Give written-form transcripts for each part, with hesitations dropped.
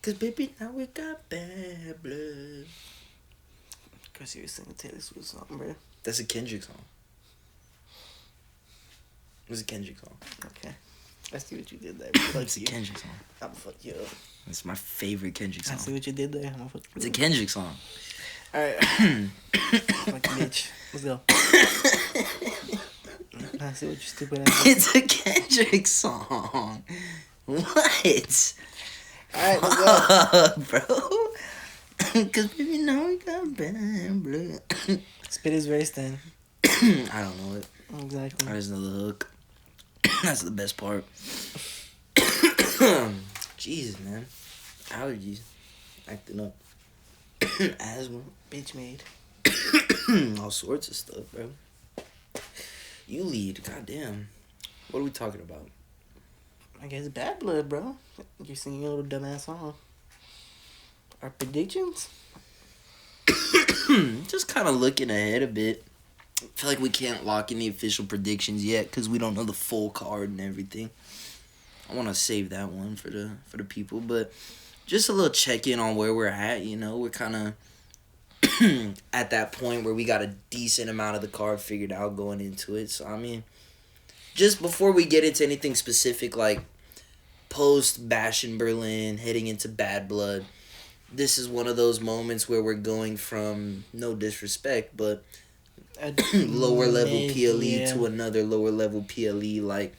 Cause baby, now we got bad blood. Cause you were singing Taylor Swift song, bro. That's a Kendrick song. It's a Kendrick song. Okay. I see what you did there. It's a Kendrick song. I'm gonna fuck you up. It's my favorite Kendrick song. I see what you did there. I'm gonna fuck you It's a up. Kendrick song. Alright. Fuck you, bitch. Let's go. I see what you stupid ass. It's a Kendrick song. What? Alright, let's go. Bro. Cause baby, now we got bad blood. Spit his verse then. I don't know it. Exactly. I just know the hook. That's the best part. Jesus, man. Allergies. Acting up. Asthma. Bitch made. All sorts of stuff, bro. You lead. Goddamn. What are we talking about? I guess Bad Blood, bro. You're singing a little dumbass song. Our predictions? Just kind of looking ahead a bit. I feel like we can't lock in the official predictions yet because we don't know the full card and everything. I want to save that one for the people, but just a little check-in on where we're at, you know. We're kind of at that point where we got a decent amount of the card figured out going into it. So, I mean, just before we get into anything specific, like post Bash in Berlin, heading into Bad Blood, this is one of those moments where we're going from, no disrespect, but lower level PLE to another lower level PLE. Like,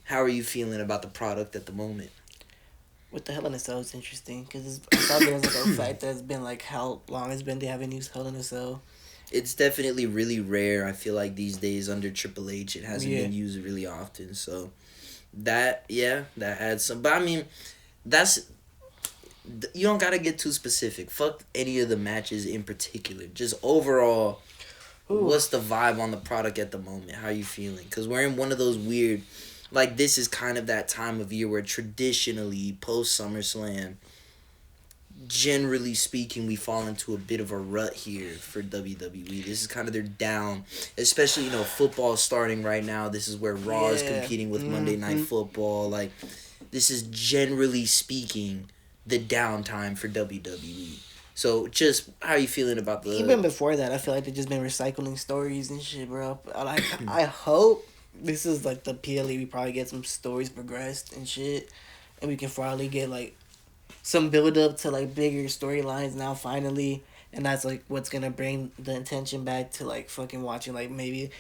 how are you feeling about the product at the moment? With the Hell in a Cell, it's interesting because I thought there was like a fact that's been like how long it's been they haven't used Hell in a Cell. It's definitely really rare. I feel like these days under Triple H, it hasn't been used really often. So that adds some. But I mean, you don't gotta get too specific. Fuck any of the matches in particular. Just overall. Ooh. What's the vibe on the product at the moment? How are you feeling? Because we're in one of those weird... Like, this is kind of that time of year where traditionally, post-SummerSlam, generally speaking, we fall into a bit of a rut here for WWE. This is kind of their down. Especially, you know, football starting right now. This is where Raw is competing with Monday Night Football. Like, this is generally speaking the downtime for WWE. So, just how are you feeling about the... Even before that, I feel like they've just been recycling stories and shit, bro. I hope this is, like, the PLE. We probably get some stories progressed and shit. And we can finally get, like, some build-up to, like, bigger storylines now, finally. And that's, like, what's gonna bring the attention back to, like, fucking watching, like, maybe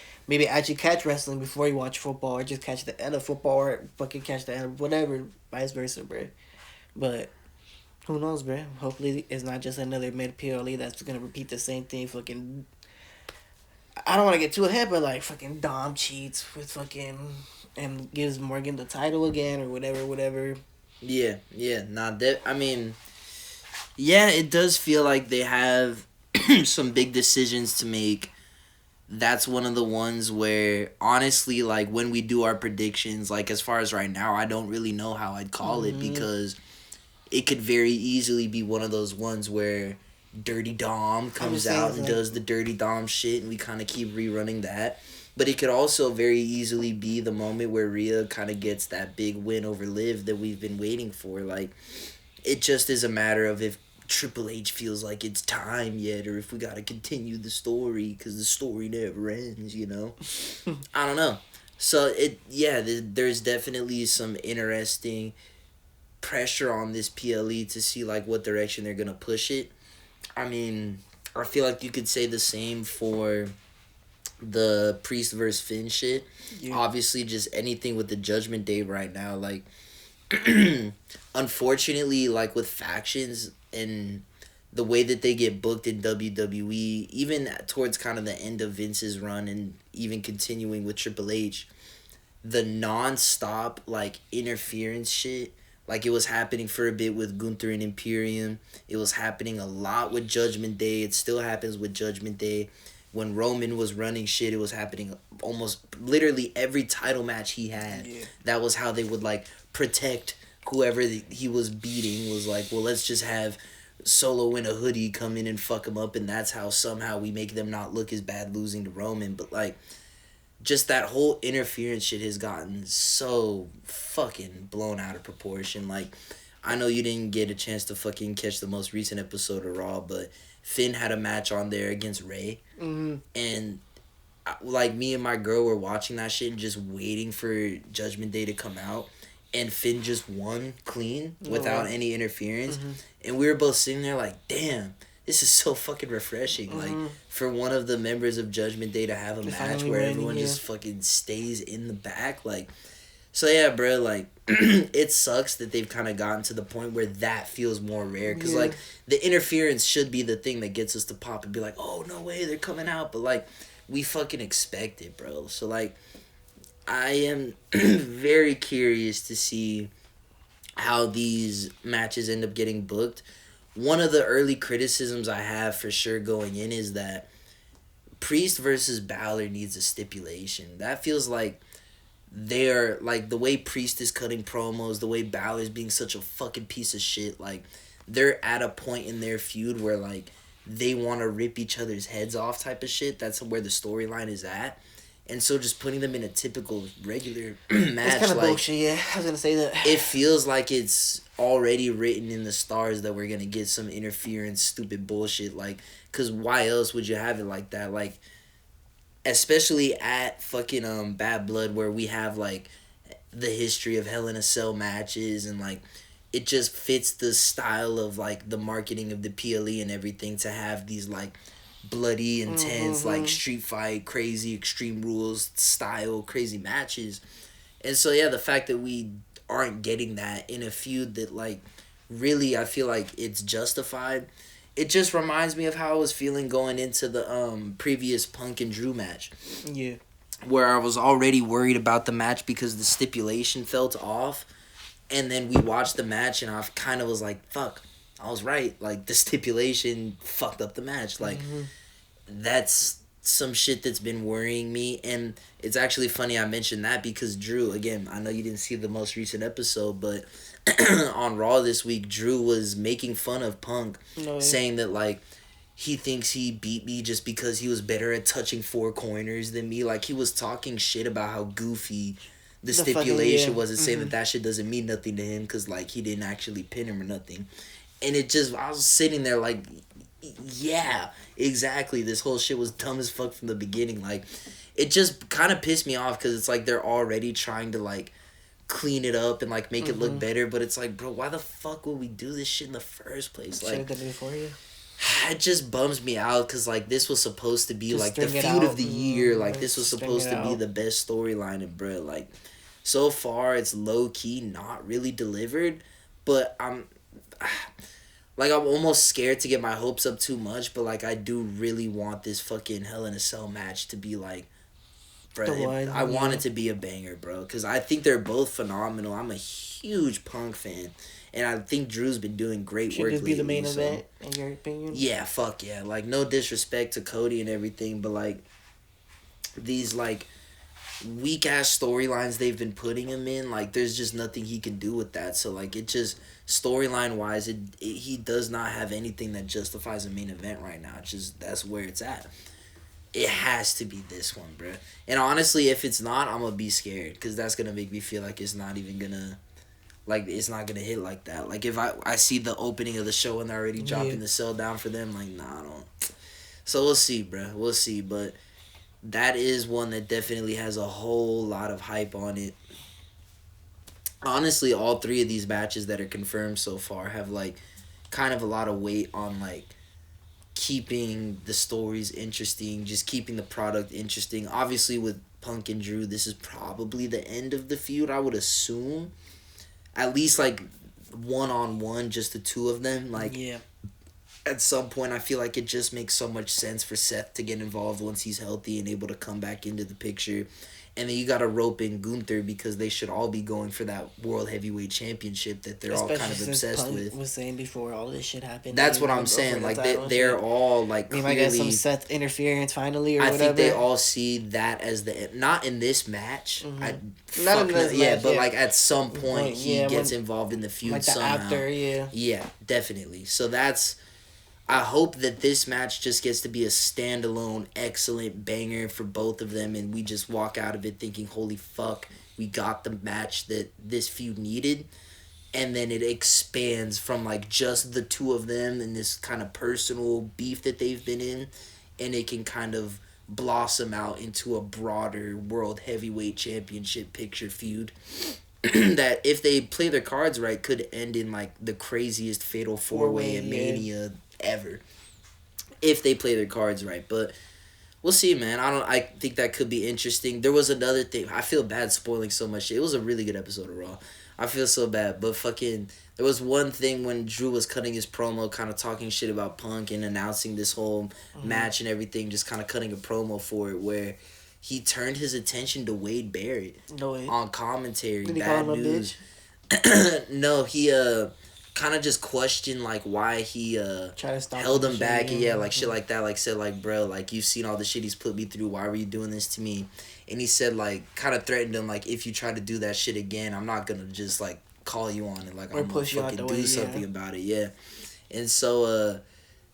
actually catch wrestling before you watch football. Or just catch the end of football or fucking catch the end of whatever. Vice versa, bro. But... who knows, bro? Hopefully it's not just another mid-PLE that's going to repeat the same thing. Fucking... I don't want to get too ahead, but like fucking Dom cheats with fucking... and gives Morgan the title again or whatever. Yeah. Nah, I mean... yeah, it does feel like they have some big decisions to make. That's one of the ones where, honestly, like, when we do our predictions, like, as far as right now, I don't really know how I'd call it because... it could very easily be one of those ones where Dirty Dom comes out and does the Dirty Dom shit and we kind of keep rerunning that. But it could also very easily be the moment where Rhea kind of gets that big win over Liv that we've been waiting for. Like, it just is a matter of if Triple H feels like it's time yet or if we got to continue the story because the story never ends, you know? I don't know. So, there's definitely some interesting... pressure on this PLE to see like what direction they're gonna push it. I mean, I feel like you could say the same for the Priest versus Finn shit. Yeah. Obviously, just anything with the Judgment Day right now, like unfortunately, like with factions and the way that they get booked in WWE, even towards kind of the end of Vince's run and even continuing with Triple H, the non-stop like interference shit. Like, it was happening for a bit with Gunther and Imperium. It was happening a lot with Judgment Day. It still happens with Judgment Day. When Roman was running shit, it was happening almost literally every title match he had. Yeah. That was how they would, like, protect whoever he was beating. Was like, well, let's just have Solo in a hoodie come in and fuck him up, and that's how somehow we make them not look as bad losing to Roman. But, like... just that whole interference shit has gotten so fucking blown out of proportion. Like, I know you didn't get a chance to fucking catch the most recent episode of Raw, but Finn had a match on there against Ray. Mm-hmm. And like me and my girl were watching that shit and just waiting for Judgment Day to come out, and Finn just won clean without any interference. Mm-hmm. And we were both sitting there like, damn, this is so fucking refreshing. Mm-hmm. Like, for one of the members of Judgment Day to have a match where everyone just fucking stays in the back. Like, so yeah, bro, like, it sucks that they've kind of gotten to the point where that feels more rare. Because, like, the interference should be the thing that gets us to pop and be like, oh, no way, they're coming out. But, like, we fucking expect it, bro. So, like, I am very curious to see how these matches end up getting booked. One of the early criticisms I have for sure going in is that Priest versus Balor needs a stipulation. That feels like they're, like, the way Priest is cutting promos, the way Balor is being such a fucking piece of shit, like, they're at a point in their feud where, like, they want to rip each other's heads off type of shit. That's where the storyline is at. And so just putting them in a typical regular match, it's kind of like, bullshit. Yeah, I was gonna say that. It feels like it's already written in the stars that we're gonna get some interference, stupid bullshit. Like, cause why else would you have it like that? Like, especially at fucking Bad Blood, where we have like the history of Hell in a Cell matches, and like it just fits the style of like the marketing of the PLE and everything to have these like bloody, intense, like street fight, crazy, Extreme Rules style, crazy matches. And so yeah, the fact that we aren't getting that in a feud that like really I feel like it's justified. It just reminds me of how I was feeling going into the previous Punk and Drew match. Yeah. Where I was already worried about the match because the stipulation felt off. And then we watched the match and I kind of was like, fuck, I was right. Like, the stipulation fucked up the match. Like, that's some shit that's been worrying me. And it's actually funny I mentioned that because Drew, again, I know you didn't see the most recent episode, but on Raw this week, Drew was making fun of Punk, saying that, like, he thinks he beat me just because he was better at touching four corners than me. Like, he was talking shit about how goofy the stipulation was and saying that shit doesn't mean nothing to him because, like, he didn't actually pin him or nothing. And it just, I was sitting there like, yeah, exactly. This whole shit was dumb as fuck from the beginning. Like, it just kind of pissed me off because it's like they're already trying to, like, clean it up and, like, make it look better. But it's like, bro, why the fuck would we do this shit in the first place? Like, should have done it before you. It just bums me out because, like, this was supposed to be, just like, the feud of the year. Like, this was supposed to be the best storyline. And, bro, like, so far it's low-key not really delivered. But I'm almost scared to get my hopes up too much. But, like, I do really want this fucking Hell in a Cell match to be, like, bro, I want it to be a banger, bro. Because I think they're both phenomenal. I'm a huge Punk fan. And I think Drew's been doing great work lately. Should this be the main event, in your opinion? Yeah, fuck yeah. Like, no disrespect to Cody and everything, but, like, these, like, weak-ass storylines they've been putting him in, like, there's just nothing he can do with that. So, like, it just, storyline-wise, he does not have anything that justifies a main event right now. It's just, that's where it's at. It has to be this one, bro. And honestly, if it's not, I'm gonna be scared, because that's gonna make me feel like it's not even gonna... Like, it's not going to hit like that. Like, if I see the opening of the show and they're already dropping the cell down for them, like, nah, I don't. So, we'll see, bro. We'll see. But that is one that definitely has a whole lot of hype on it. Honestly, all three of these matches that are confirmed so far have, like, kind of a lot of weight on, like, keeping the stories interesting, just keeping the product interesting. Obviously, with Punk and Drew, this is probably the end of the feud, I would assume. At least, like, one-on-one, just the two of them. Like, at some point, I feel like it just makes so much sense for Seth to get involved once he's healthy and able to come back into the picture. And then you got to rope in Gunther because they should all be going for that World Heavyweight Championship that they're all kind of obsessed Punk with. Was saying before all this shit happened. That's what I'm saying. Like, they're all, like, we might get some Seth interference finally or whatever. I think they all see that as the... Not in this match. Not in this match, but, like, at some point, he gets involved in the feud like somehow. After, Yeah, definitely. So that's... I hope that this match just gets to be a standalone, excellent banger for both of them, and we just walk out of it thinking, holy fuck, we got the match that this feud needed. and then it expands from like just the two of them and this kind of personal beef that they've been in, and it can kind of blossom out into a broader world heavyweight championship picture feud that, if they play their cards right, could end in like the craziest fatal four-way at Mania ever, if they play their cards right. But we'll see, man. I think that could be interesting. There was another thing. I feel bad spoiling so much shit. It was a really good episode of Raw. I feel so bad, but fucking, there was one thing when Drew was cutting his promo, kind of talking shit about Punk and announcing this whole match and everything, just kind of cutting a promo for it, where he turned his attention to Wade Barrett on commentary. Did he Bad call him news. a bitch? No, he kind of just questioned like why he held him back, and like shit like that, like said like, bro, like, you've seen all the shit he's put me through, why were you doing this to me? And he said like, kind of threatened him like, if you try to do that shit again, I'm not gonna just like call you on it, like, I'm gonna fucking do something about it. And so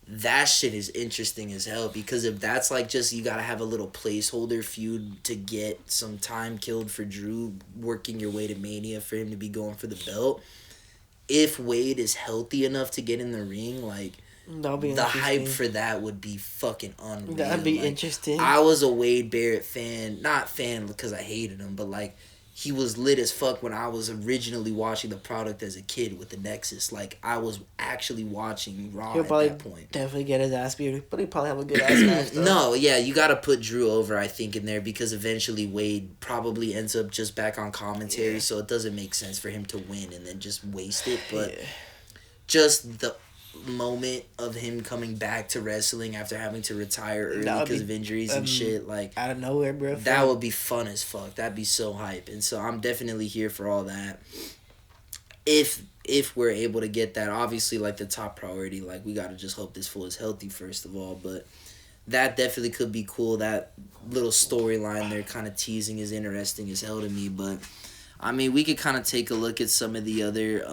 that shit is interesting as hell, because if that's like, just, you gotta have a little placeholder feud to get some time killed for Drew, working your way to Mania for him to be going for the belt. If Wade is healthy enough to get in the ring, like, the hype for that would be fucking unreal. That'd be like, interesting. I was a Wade Barrett fan, not fan because I hated him, but like, he was lit as fuck when I was originally watching the product as a kid with the Nexus. Like, I was actually watching Raw at that point. Definitely get his ass beat, but he'd probably have a good ass match. No, yeah, you gotta put Drew over, I think, in there, because eventually Wade probably ends up just back on commentary, so it doesn't make sense for him to win and then just waste it. But just the moment of him coming back to wrestling after having to retire early because of injuries and shit, like, out of nowhere, bro, that would be fun as fuck. That'd be so hype. And so I'm definitely here for all that. If we're able to get that, obviously, like, the top priority, like, we gotta just hope this fool is healthy first of all, but that definitely could be cool. That little storyline they're kind of teasing is interesting as hell to me. But I mean, we could kind of take a look at some of the other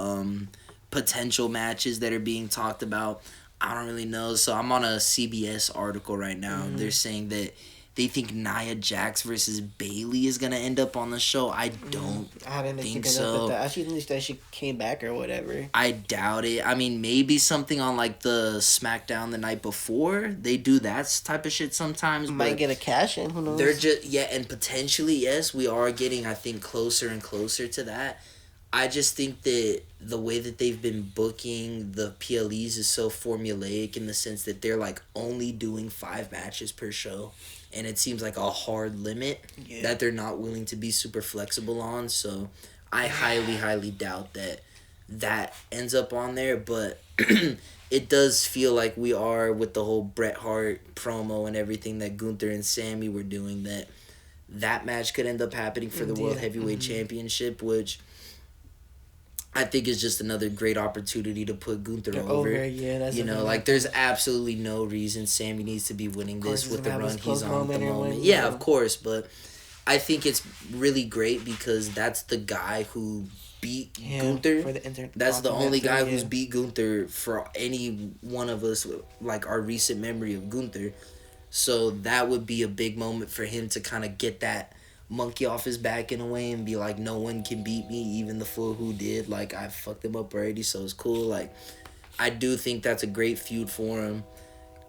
potential matches that are being talked about. I don't really know. So I'm on a CBS article right now. They're saying that they think Nia Jax versus Bayley is gonna end up on the show. I don't think so. I actually think that she came back or whatever. I doubt it. I mean, maybe something on like the SmackDown the night before. They do that type of shit sometimes. Might get a cash in. Who knows? They're just and potentially yes, we are getting, I think, closer and closer to that. I just think that the way that they've been booking the PLEs is so formulaic, in the sense that they're like only doing 5 matches per show. And it seems like a hard limit that they're not willing to be super flexible on. So I highly, highly doubt that ends up on there. But it does feel like we are, with the whole Bret Hart promo and everything that Gunther and Sammy were doing, that match could end up happening for the World Heavyweight Championship, which I think is just another great opportunity to put Gunther over. You know, like, there's absolutely no reason Sammy needs to be winning this with the run he's on at the moment. Yeah, of course, but I think it's really great because that's the guy who beat Gunther. That's the only guy who's beat Gunther for any one of us, like, our recent memory of Gunther. So that would be a big moment for him to kind of get that monkey off his back in a way and be like, no one can beat me, even the fool who did. Like, I fucked him up already, so it's cool. Like, I do think that's a great feud for him.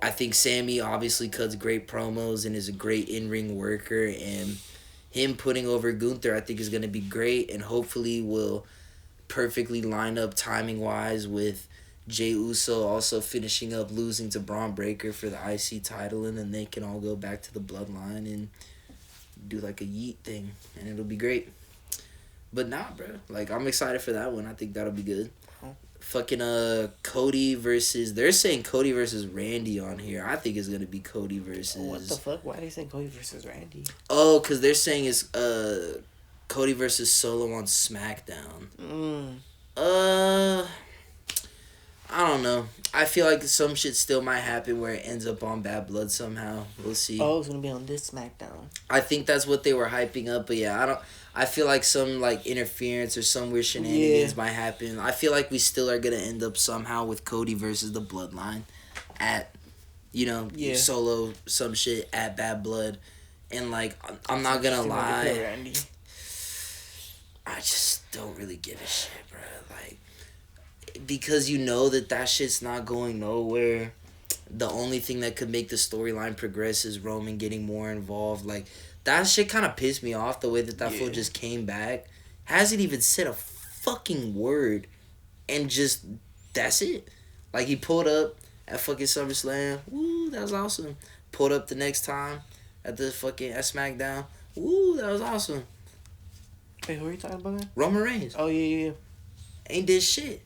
I think Sammy obviously cuts great promos and is a great in-ring worker, and him putting over Gunther I think is going to be great, and hopefully will perfectly line up timing-wise with Jey Uso also finishing up losing to Braun Breaker for the IC title, and then they can all go back to the Bloodline and do like a yeet thing, and it'll be great. But nah, bro, like, I'm excited for that one. I think that'll be good. Fucking Cody versus, they're saying Cody versus Randy on here. I think it's gonna be Cody versus, what the fuck? Why are they saying Cody versus Randy? Oh, because they're saying it's Cody versus Solo on SmackDown. I don't know. I feel like some shit still might happen where it ends up on Bad Blood somehow. We'll see. Oh, it's gonna be on this SmackDown. I think that's what they were hyping up, but yeah, I feel like some like interference or some weird shenanigans might happen. I feel like we still are gonna end up somehow with Cody versus the Bloodline at, you know, Solo some shit at Bad Blood, and like, I'm not gonna lie, I just don't really give a shit, bro. Like, because you know that shit's not going nowhere. The only thing that could make the storyline progress is Roman getting more involved. Like, that shit kind of pissed me off, the way that fool just came back. Hasn't even said a fucking word. And just, that's it. Like, he pulled up at fucking SummerSlam. Woo, that was awesome. Pulled up the next time at SmackDown. Woo, that was awesome. Wait, who are you talking about, man? Roman Reigns. Oh, yeah. Ain't did shit.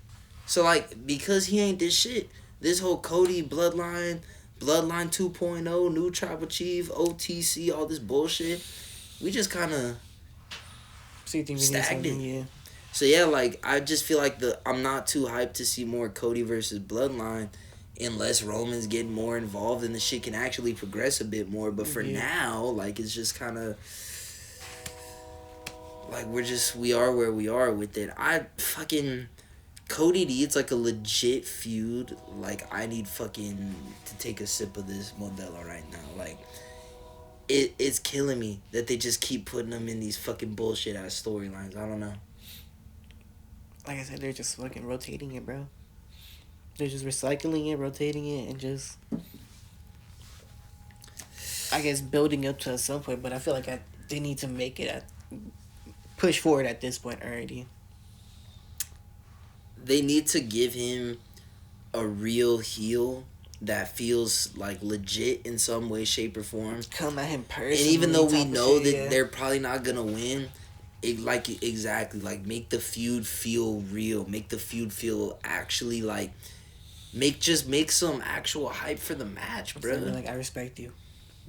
So, like, because he ain't did shit, this whole Cody Bloodline 2.0, new tribal chief, OTC, all this bullshit, we just kind of stagnant. Yeah. So, yeah, like, I just feel like I'm not too hyped to see more Cody versus Bloodline unless Roman's getting more involved and the shit can actually progress a bit more. But for now, like, it's just kind of... Like, we are where we are with it. Cody needs, like, a legit feud. Like, I need fucking to take a sip of this Modelo right now. Like, it's killing me that they just keep putting them in these fucking bullshit-ass storylines. I don't know. Like I said, they're just fucking rotating it, bro. They're just recycling it, rotating it, and just... I guess building up to some point, but I feel like they need to make it push forward at this point already. They need to give him a real heel that feels like legit in some way, shape, or form. Come at him personally. And even though we know that they're probably not gonna win, exactly, like, make the feud feel real. Make the feud feel actually like make some actual hype for the match, bro. Like, I respect you.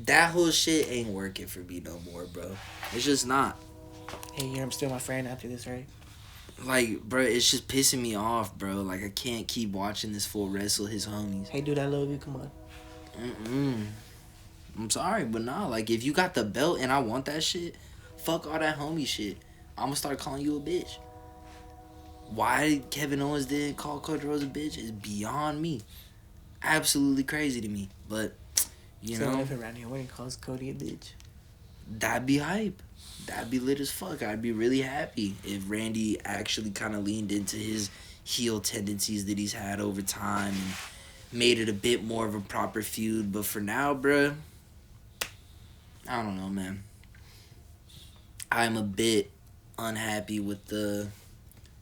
That whole shit ain't working for me no more, bro. It's just not. Hey, you're still my friend after this, right? Like, bro, it's just pissing me off, bro. Like, I can't keep watching this fool wrestle his homies. Hey, dude, I love you. Come on. I'm sorry, but nah. Like, if you got the belt and I want that shit, fuck all that homie shit. I'm gonna start calling you a bitch. Why Kevin Owens didn't call Cody Rhodes a bitch is beyond me. Absolutely crazy to me. But, you know. If around here wouldn't calls Cody a bitch. That'd be hype. That'd be lit as fuck. I'd be really happy if Randy actually kind of leaned into his heel tendencies that he's had over time and made it a bit more of a proper feud. But for now, bruh, I don't know, man. I'm a bit unhappy with the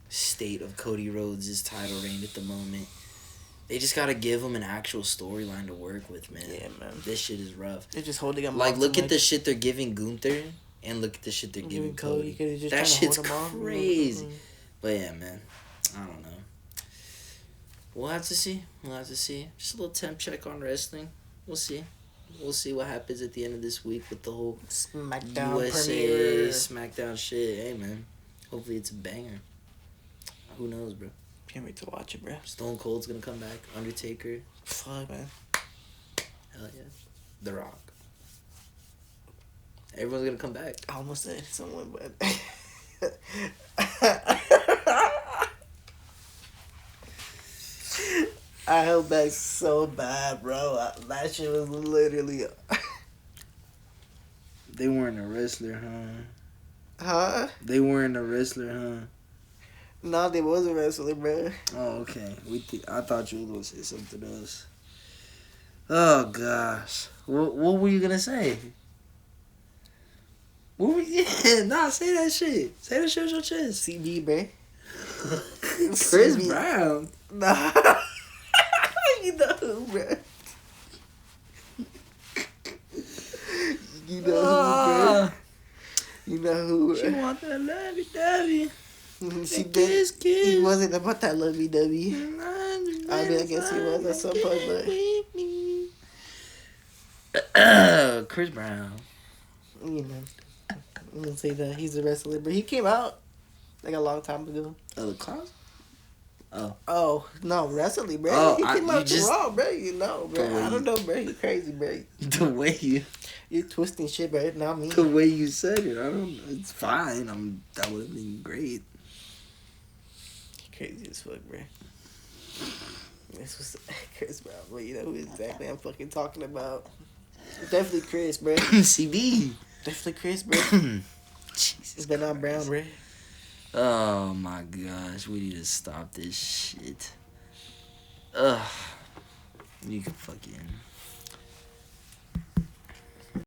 state of Cody Rhodes' title reign at the moment. They just gotta give him an actual storyline to work with, man. Yeah, man. This shit is rough. They're just holding him like, off. Look at the shit they're giving Gunther. And look at the shit they're giving Cody. That shit's crazy. Mm-hmm. But yeah, man. I don't know. We'll have to see. Just a little temp check on wrestling. We'll see. We'll see what happens at the end of this week with the whole SmackDown USA premiere. SmackDown shit. Hey, man. Hopefully it's a banger. Who knows, bro? Can't wait to watch it, bro. Stone Cold's gonna come back. Undertaker. Fuck, man. Hell yeah. The Rock. Everyone's gonna come back. I almost said someone, but I held back so bad, bro. That shit was literally. They weren't a wrestler, huh? Huh? They weren't a wrestler, huh? No, they wasn't wrestling, bro. Oh, okay. I thought you were gonna say something else. Oh gosh, what were you gonna say? Nah, say that shit. Say that shit with your chest. CB, bro. Chris Brown. Nah. You know who, bro. You know who, bro. You know who, bro. She want that lovey-dovey. She did. He wasn't about that lovey-dovey. I mean, I guess he was at some point, but... Chris Brown. You know. I'm gonna say that he's a wrestler, but he came out like a long time ago. The class? Oh no, wrestling, bro. Oh, he came out just, raw, bro. You know, bro. I don't know, bro. You crazy, bro. The way you're twisting shit, bro. Not me. The way you said it, I don't know. It's fine. That would have been great. Crazy as fuck, bro. This was Chris Brown, but you know who exactly I'm fucking talking about. Definitely Chris, bro. CB. Definitely Chris, bro. Jesus. But not Brown, bro. Oh my gosh, we need to stop this shit. Ugh. You can fucking.